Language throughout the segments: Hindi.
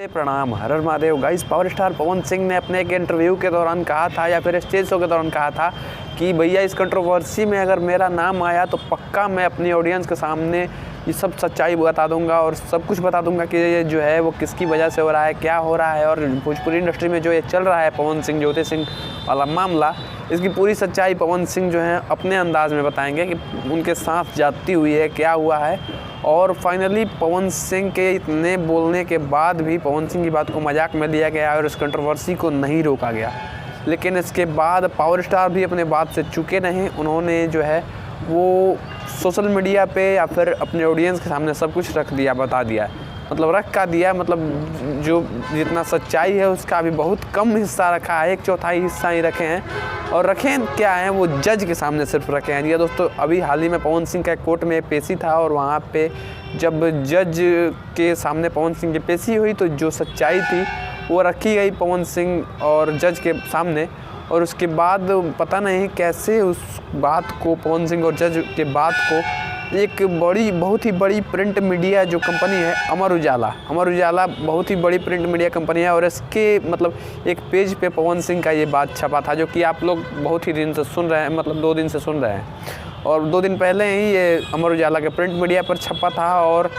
प्रणाम, हर हर Mahadev. Guys, power star Pawan Singh ने अपने एक इंटरव्यू के दौरान कहा था या फिर स्टेज शो के दौरान कहा था कि भैया इस कंट्रोवर्सी में अगर मेरा नाम आया तो पक्का मैं अपनी ऑडियंस के सामने ये सब सच्चाई बता दूंगा और सब कुछ बता दूंगा कि ये जो है वो किसकी वजह से हो रहा है, क्या हो रहा है। और भोजपुरी इंडस्ट्री में जो ये चल रहा है पवन सिंह ज्योति सिंह वाला मामला, इसकी पूरी सच्चाई पवन सिंह जो है अपने अंदाज में बताएंगे कि उनके साथ जाती हुई है, क्या हुआ है। और फाइनली पवन सिंह के इतने बोलने के बाद भी पवन सिंह की बात को मजाक में लिया गया और इस कंट्रोवर्सी को नहीं रोका गया। लेकिन इसके बाद पावर स्टार भी अपने बात से चुके नहीं। उन्होंने जो है वो सोशल मीडिया पे या फिर अपने ऑडियंस के सामने सब कुछ रख दिया, बता दिया, मतलब रख का दिया। मतलब जो जितना सच्चाई है उसका अभी बहुत कम हिस्सा रखा है, 1/4 हिस्सा ही रखे हैं। और रखें क्या हैं, वो जज के सामने सिर्फ रखे हैं। ये दोस्तों, अभी हाल ही में पवन सिंह का कोर्ट में पेशी था और वहाँ पे जब जज के सामने पवन सिंह की पेशी हुई तो जो सच्चाई थी वो रखी गई पवन सिंह और जज के सामने। और उसके बाद पता नहीं कैसे उस बात को पवन सिंह और जज के बात को एक बहुत ही बड़ी प्रिंट मीडिया जो कंपनी है अमर उजाला बहुत ही बड़ी प्रिंट मीडिया कंपनी है। और इसके मतलब एक पेज पे पवन सिंह का ये बात छपा था, जो कि आप लोग बहुत ही दिन से सुन रहे हैं, मतलब 2 दिन से सुन रहे हैं। और 2 दिन पहले ही ये अमर उजाला के प्रिंट मीडिया पर छपा था और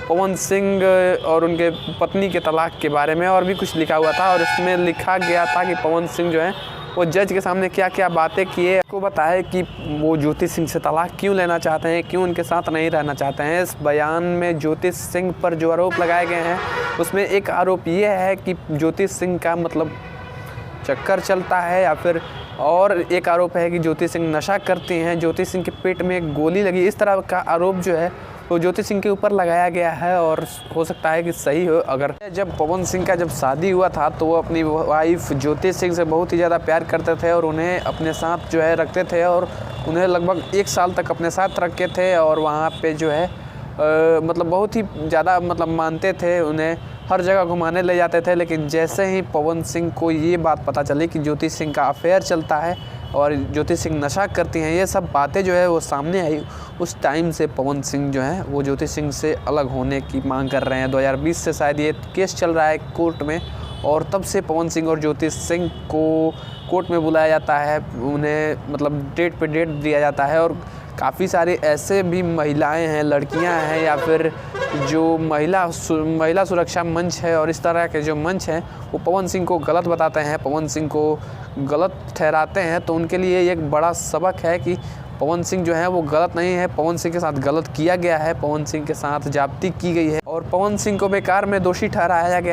पवन सिंह और उनके पत्नी के तलाक के बारे में और भी कुछ लिखा हुआ था। और इसमें लिखा गया था कि पवन सिंह जो है वो जज के सामने क्या क्या बातें किए, को बताया कि वो ज्योति सिंह से तलाक क्यों लेना चाहते हैं, क्यों उनके साथ नहीं रहना चाहते हैं। इस बयान में ज्योति सिंह पर जो आरोप लगाए गए हैं उसमें एक आरोप ये है कि ज्योति सिंह का मतलब चक्कर चलता है, या फिर और एक आरोप है कि ज्योति सिंह नशा करती हैं, ज्योति सिंह के पेट में एक गोली लगी। इस तरह का आरोप जो है वो ज्योति सिंह के ऊपर लगाया गया है। और हो सकता है कि सही हो। अगर जब पवन सिंह का शादी हुआ था तो वो अपनी वाइफ ज्योति सिंह से बहुत ही ज़्यादा प्यार करते थे और उन्हें अपने साथ जो है रखते थे और उन्हें लगभग 1 साल तक अपने साथ रखे थे। और वहाँ पे जो है मतलब बहुत ही ज़्यादा मतलब मानते थे, उन्हें हर जगह घुमाने ले जाते थे। लेकिन जैसे ही पवन सिंह को ये बात पता चली कि ज्योति सिंह का अफेयर चलता है और ज्योति सिंह नशा करती हैं, ये सब बातें जो है वो सामने आई, उस टाइम से पवन सिंह जो है वो ज्योति सिंह से अलग होने की मांग कर रहे हैं। 2020 से शायद ये केस चल रहा है कोर्ट में और तब से पवन सिंह और ज्योति सिंह को कोर्ट में बुलाया जाता है, उन्हें मतलब डेट पे डेट दिया जाता है। और काफ़ी सारे ऐसे भी महिलाएं हैं, लड़कियां हैं, या फिर जो महिला सुरक्षा मंच है और इस तरह के जो मंच हैं वो पवन सिंह को गलत बताते हैं, पवन सिंह को गलत ठहराते हैं। तो उनके लिए एक बड़ा सबक है कि पवन सिंह जो है वो गलत नहीं है, पवन सिंह के साथ गलत किया गया है, पवन सिंह के साथ ज्यादती की गई है और पवन सिंह को बेकार में दोषी ठहराया गया।